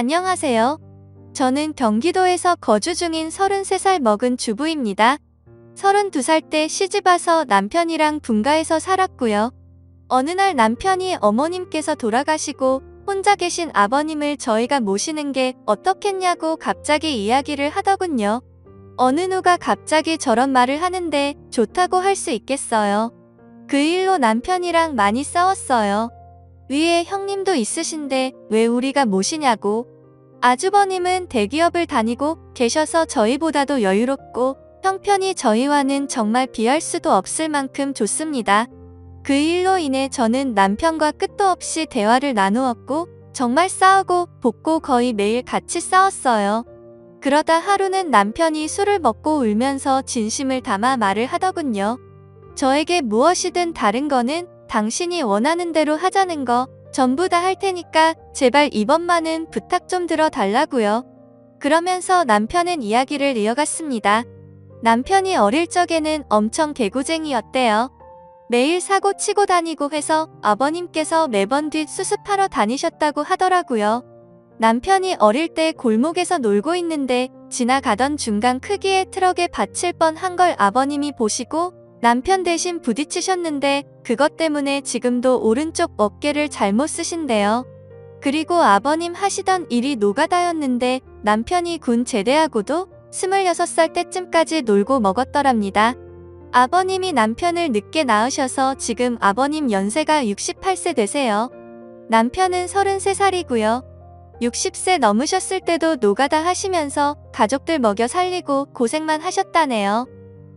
안녕하세요. 저는 경기도에서 거주 중인 33살 먹은 주부입니다. 32살 때 시집와서 남편이랑 분가해서 살았고요. 어느 날 남편이 어머님께서 돌아가시고 혼자 계신 아버님을 저희가 모시는 게 어떻겠냐고 갑자기 이야기를 하더군요. 어느 누가 갑자기 저런 말을 하는데 좋다고 할 수 있겠어요. 그 일로 남편이랑 많이 싸웠어요. 위에 형님도 있으신데 왜 우리가 모시냐고. 아주버님은 대기업을 다니고 계셔서 저희보다도 여유롭고 형편이 저희와는 정말 비할 수도 없을 만큼 좋습니다. 그 일로 인해 저는 남편과 끝도 없이 대화를 나누었고 정말 싸우고 볶고 거의 매일 같이 싸웠어요. 그러다 하루는 남편이 술을 먹고 울면서 진심을 담아 말을 하더군요. 저에게 무엇이든 다른 거는 당신이 원하는 대로 하자는 거 전부 다 할 테니까 제발 이번만은 부탁 좀 들어달라고요. 그러면서 남편은 이야기를 이어갔습니다. 남편이 어릴 적에는 엄청 개구쟁이였대요. 매일 사고 치고 다니고 해서 아버님께서 매번 뒷수습하러 다니셨다고 하더라고요. 남편이 어릴 때 골목에서 놀고 있는데 지나가던 중간 크기의 트럭에 받칠 뻔한 걸 아버님이 보시고 남편 대신 부딪히셨는데 그것 때문에 지금도 오른쪽 어깨를 잘못 쓰신대요. 그리고 아버님 하시던 일이 노가다였는데 남편이 군 제대하고도 26살 때쯤까지 놀고 먹었더랍니다. 아버님이 남편을 늦게 낳으셔서 지금 아버님 연세가 68세 되세요. 남편은 33살이고요. 60세 넘으셨을 때도 노가다 하시면서 가족들 먹여 살리고 고생만 하셨다네요.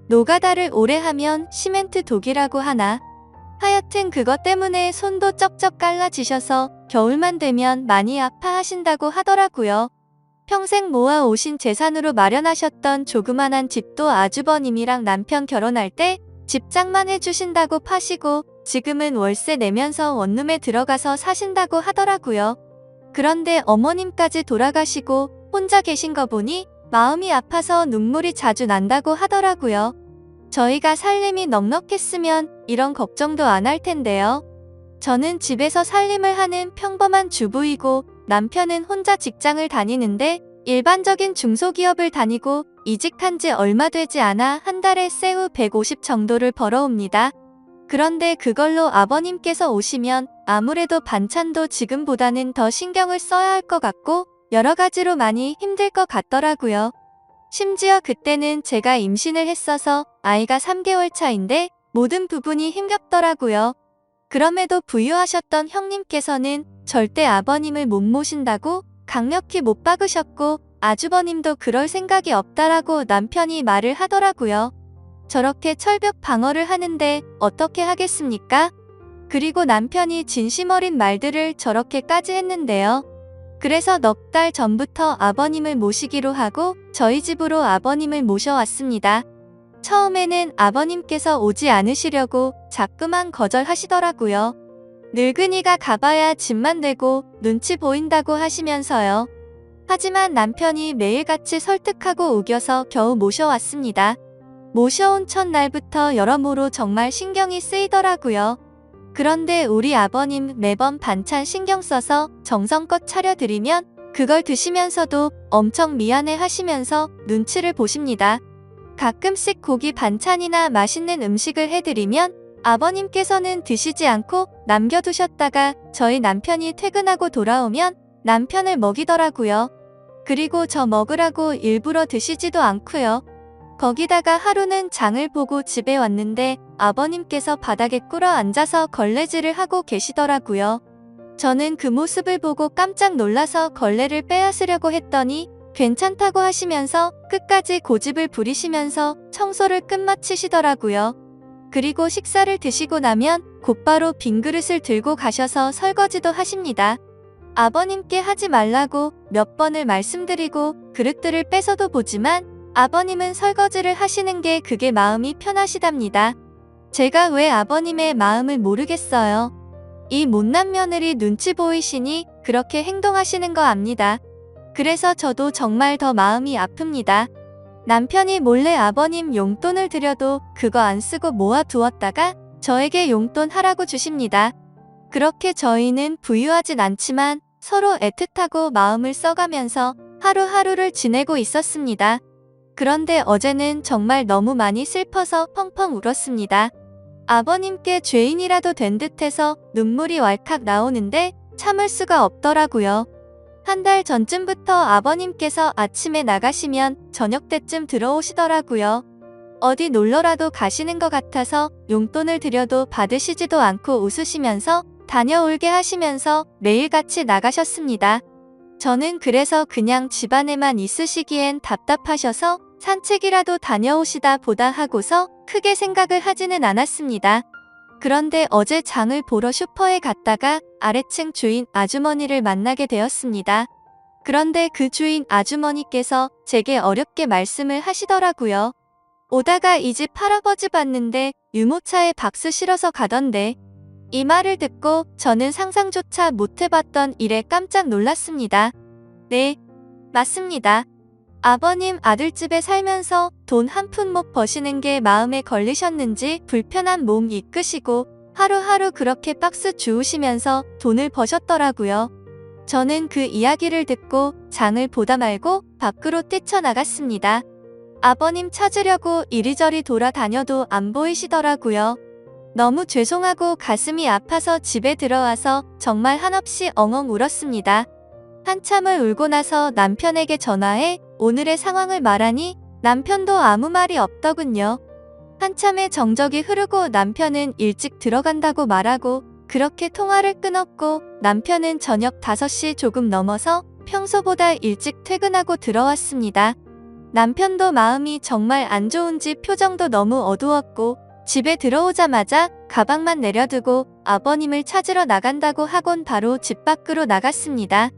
노가다를 오래 하면 시멘트 독이라고 하나? 하여튼 그것 때문에 손도 쩍쩍 갈라지셔서 겨울만 되면 많이 아파하신다고 하더라고요. 평생 모아 오신 재산으로 마련하셨던 조그만한 집도 아주버님이랑 남편 결혼할 때 집장만 해주신다고 파시고 지금은 월세 내면서 원룸에 들어가서 사신다고 하더라고요. 그런데 어머님까지 돌아가시고 혼자 계신 거 보니 마음이 아파서 눈물이 자주 난다고 하더라고요. 저희가 살림이 넉넉했으면 이런 걱정도 안 할 텐데요. 저는 집에서 살림을 하는 평범한 주부이고 남편은 혼자 직장을 다니는데 일반적인 중소기업을 다니고 이직한 지 얼마 되지 않아 한 달에 세후 150 정도를 벌어옵니다. 그런데 그걸로 아버님께서 오시면 아무래도 반찬도 지금보다는 더 신경을 써야 할 것 같고 여러 가지로 많이 힘들 것 같더라고요. 심지어 그때는 제가 임신을 했어서 아이가 3개월 차인데 모든 부분이 힘겹더라고요. 그럼에도 부유하셨던 형님께서는 절대 아버님을 못 모신다고 강력히 못 박으셨고 아주버님도 그럴 생각이 없다라고 남편이 말을 하더라고요. 저렇게 철벽 방어를 하는데 어떻게 하겠습니까? 그리고 남편이 진심 어린 말들을 저렇게까지 했는데요. 그래서 넉 달 전부터 아버님을 모시기로 하고 저희 집으로 아버님을 모셔왔습니다. 처음에는 아버님께서 오지 않으시려고 자꾸만 거절하시더라고요. 늙은이가 가봐야 집만 되고 눈치 보인다고 하시면서요. 하지만 남편이 매일같이 설득하고 우겨서 겨우 모셔왔습니다. 모셔온 첫날부터 여러모로 정말 신경이 쓰이더라고요. 그런데 우리 아버님 매번 반찬 신경 써서 정성껏 차려드리면 그걸 드시면서도 엄청 미안해 하시면서 눈치를 보십니다. 가끔씩 고기 반찬이나 맛있는 음식을 해드리면 아버님께서는 드시지 않고 남겨두셨다가 저희 남편이 퇴근하고 돌아오면 남편을 먹이더라고요. 그리고 저 먹으라고 일부러 드시지도 않고요. 거기다가 하루는 장을 보고 집에 왔는데 아버님께서 바닥에 꿇어 앉아서 걸레질을 하고 계시더라고요. 저는 그 모습을 보고 깜짝 놀라서 걸레를 빼앗으려고 했더니 괜찮다고 하시면서 끝까지 고집을 부리시면서 청소를 끝마치시더라고요. 그리고 식사를 드시고 나면 곧바로 빈 그릇을 들고 가셔서 설거지도 하십니다. 아버님께 하지 말라고 몇 번을 말씀드리고 그릇들을 뺏어도 보지만 아버님은 설거지를 하시는 게 그게 마음이 편하시답니다. 제가 왜 아버님의 마음을 모르겠어요. 이 못난 며느리 눈치 보이시니 그렇게 행동하시는 거 압니다. 그래서 저도 정말 더 마음이 아픕니다. 남편이 몰래 아버님 용돈을 드려도 그거 안 쓰고 모아두었다가 저에게 용돈 하라고 주십니다. 그렇게 저희는 부유하진 않지만 서로 애틋하고 마음을 써가면서 하루하루를 지내고 있었습니다. 그런데 어제는 정말 너무 많이 슬퍼서 펑펑 울었습니다. 아버님께 죄인이라도 된 듯해서 눈물이 왈칵 나오는데 참을 수가 없더라고요. 한 달 전쯤부터 아버님께서 아침에 나가시면 저녁 때쯤 들어오시더라고요. 어디 놀러라도 가시는 것 같아서 용돈을 드려도 받으시지도 않고 웃으시면서 다녀올게 하시면서 매일같이 나가셨습니다. 저는 그래서 그냥 집안에만 있으시기엔 답답하셔서 산책이라도 다녀오시다 보다 하고서 크게 생각을 하지는 않았습니다. 그런데 어제 장을 보러 슈퍼에 갔다가 아래층 주인 아주머니를 만나게 되었습니다. 그런데 그 주인 아주머니께서 제게 어렵게 말씀을 하시더라고요. 오다가 이 집 할아버지 봤는데 유모차에 박수 실어서 가던데. 이 말을 듣고 저는 상상조차 못해봤던 일에 깜짝 놀랐습니다. 네, 맞습니다. 아버님 아들집에 살면서 돈 한 푼 못 버시는 게 마음에 걸리셨는지 불편한 몸 이끄시고 하루하루 그렇게 박스 주우시면서 돈을 버셨더라고요. 저는 그 이야기를 듣고 장을 보다 말고 밖으로 뛰쳐나갔습니다. 아버님 찾으려고 이리저리 돌아다녀도 안 보이시더라고요. 너무 죄송하고 가슴이 아파서 집에 들어와서 정말 한없이 엉엉 울었습니다. 한참을 울고 나서 남편에게 전화해 오늘의 상황을 말하니 남편도 아무 말이 없더군요. 한참의 정적이 흐르고 남편은 일찍 들어간다고 말하고 그렇게 통화를 끊었고 남편은 저녁 5시 조금 넘어서 평소보다 일찍 퇴근하고 들어왔습니다. 남편도 마음이 정말 안 좋은지 표정도 너무 어두웠고 집에 들어오자마자 가방만 내려두고 아버님을 찾으러 나간다고 하곤 바로 집 밖으로 나갔습니다.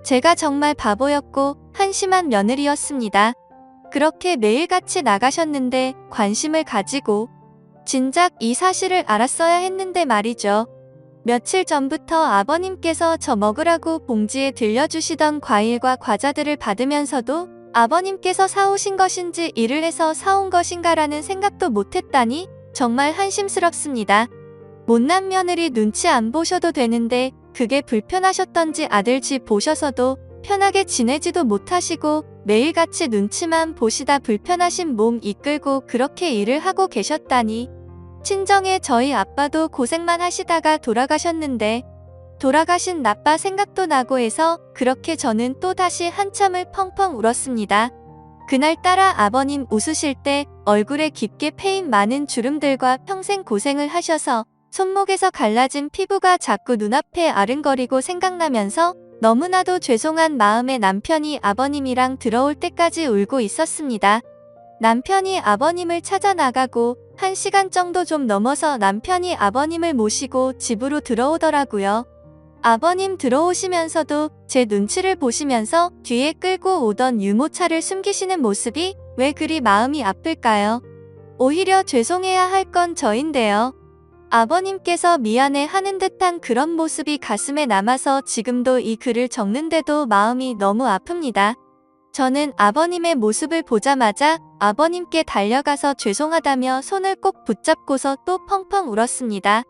제가 정말 바보였고 한심한 며느리였습니다. 그렇게 매일같이 나가셨는데 관심을 가지고 진작 이 사실을 알았어야 했는데 말이죠. 며칠 전부터 아버님께서 저 먹으라고 봉지에 들려주시던 과일과 과자들을 받으면서도 아버님께서 사오신 것인지 일을 해서 사온 것인가라는 생각도 못했다니 정말 한심스럽습니다. 못난 며느리 눈치 안 보셔도 되는데 그게 불편하셨던지 아들 집 보셔서도 편하게 지내지도 못하시고 매일같이 눈치만 보시다 불편하신 몸 이끌고 그렇게 일을 하고 계셨다니. 친정에 저희 아빠도 고생만 하시다가 돌아가셨는데 돌아가신 아빠 생각도 나고 해서 그렇게 저는 또다시 한참을 펑펑 울었습니다. 그날따라 아버님 웃으실 때 얼굴에 깊게 패인 많은 주름들과 평생 고생을 하셔서 손목에서 갈라진 피부가 자꾸 눈앞에 아른거리고 생각나면서 너무나도 죄송한 마음에 남편이 아버님이랑 들어올 때까지 울고 있었습니다. 남편이 아버님을 찾아 나가고 1시간 정도 좀 넘어서 남편이 아버님을 모시고 집으로 들어오더라고요. 아버님 들어오시면서도 제 눈치를 보시면서 뒤에 끌고 오던 유모차를 숨기시는 모습이 왜 그리 마음이 아플까요? 오히려 죄송해야 할 건 저인데요. 아버님께서 미안해 하는 듯한 그런 모습이 가슴에 남아서 지금도 이 글을 적는데도 마음이 너무 아픕니다. 저는 아버님의 모습을 보자마자 아버님께 달려가서 죄송하다며 손을 꼭 붙잡고서 또 펑펑 울었습니다.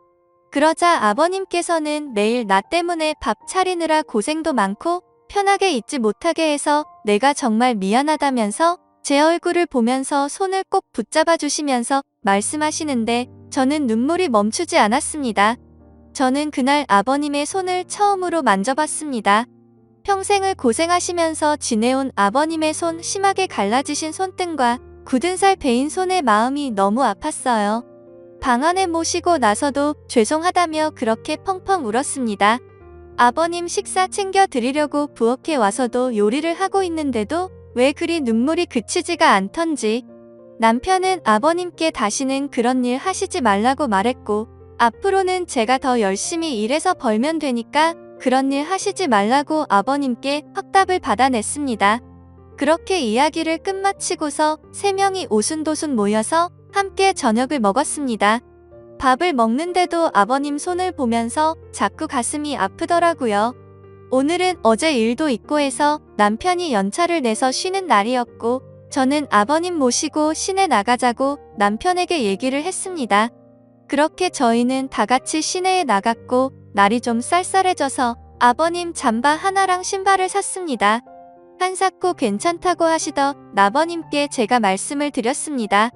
그러자 아버님께서는 매일 나 때문에 밥 차리느라 고생도 많고 편하게 있지 못하게 해서 내가 정말 미안하다면서 제 얼굴을 보면서 손을 꼭 붙잡아 주시면서 말씀하시는데 저는 눈물이 멈추지 않았습니다. 저는 그날 아버님의 손을 처음으로 만져봤습니다. 평생을 고생하시면서 지내온 아버님의 손 심하게 갈라지신 손등과 굳은 살 베인 손에 마음이 너무 아팠어요. 방 안에 모시고 나서도 죄송하다며 그렇게 펑펑 울었습니다. 아버님 식사 챙겨 드리려고 부엌에 와서도 요리를 하고 있는데도 왜 그리 눈물이 그치지가 않던지. 남편은 아버님께 다시는 그런 일 하시지 말라고 말했고 앞으로는 제가 더 열심히 일해서 벌면 되니까 그런 일 하시지 말라고 아버님께 확답을 받아냈습니다. 그렇게 이야기를 끝마치고서 3명이 오순도순 모여서 함께 저녁을 먹었습니다. 밥을 먹는데도 아버님 손을 보면서 자꾸 가슴이 아프더라고요. 오늘은 어제 일도 있고 해서 남편이 연차를 내서 쉬는 날이었고 저는 아버님 모시고 시내 나가자고 남편에게 얘기를 했습니다. 그렇게 저희는 다 같이 시내에 나갔고 날이 좀 쌀쌀해져서 아버님 잠바 하나랑 신발을 샀습니다. 한사코 괜찮다고 하시던 아버님께 제가 말씀을 드렸습니다.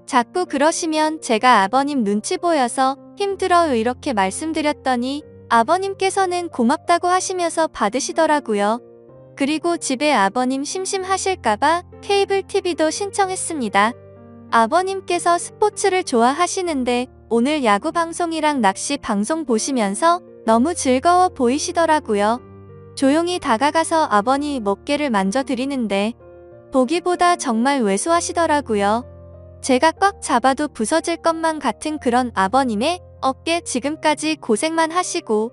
자꾸 그러시면 제가 아버님 눈치 보여서 힘들어요 이렇게 말씀드렸더니 아버님께서는 고맙다고 하시면서 받으시더라고요. 그리고 집에 아버님 심심하실까봐 케이블 TV도 신청했습니다. 아버님께서 스포츠를 좋아하시는데 오늘 야구 방송이랑 낚시 방송 보시면서 너무 즐거워 보이시더라고요. 조용히 다가가서 아버님 어깨를 만져드리는데 보기보다 정말 왜소하시더라고요. 제가 꽉 잡아도 부서질 것만 같은 그런 아버님의 어깨 지금까지 고생만 하시고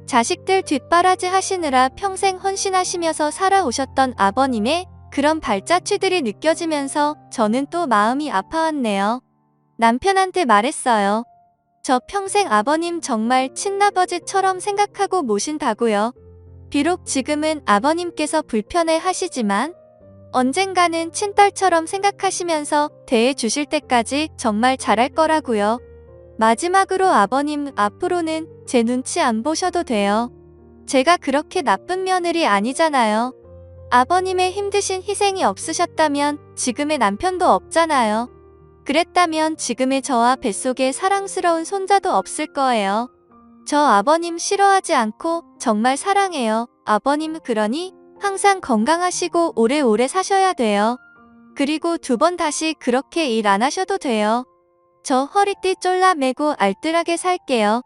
자식들 뒷바라지 하시느라 평생 헌신하시면서 살아오셨던 아버님의 그런 발자취들이 느껴지면서 저는 또 마음이 아파왔네요. 남편한테 말했어요. 저 평생 아버님 정말 친아버지처럼 생각하고 모신다고요. 비록 지금은 아버님께서 불편해 하시지만 언젠가는 친딸처럼 생각하시면서 대해 주실 때까지 정말 잘할 거라고요. 마지막으로 아버님 앞으로는 제 눈치 안 보셔도 돼요. 제가 그렇게 나쁜 며느리 아니잖아요. 아버님의 힘드신 희생이 없으셨다면 지금의 남편도 없잖아요. 그랬다면 지금의 저와 뱃속에 사랑스러운 손자도 없을 거예요. 저 아버님 싫어하지 않고 정말 사랑해요. 아버님 그러니 항상 건강하시고 오래오래 사셔야 돼요. 그리고 2번 다시 그렇게 일 안 하셔도 돼요. 저 허리띠 쫄라매고 알뜰하게 살게요.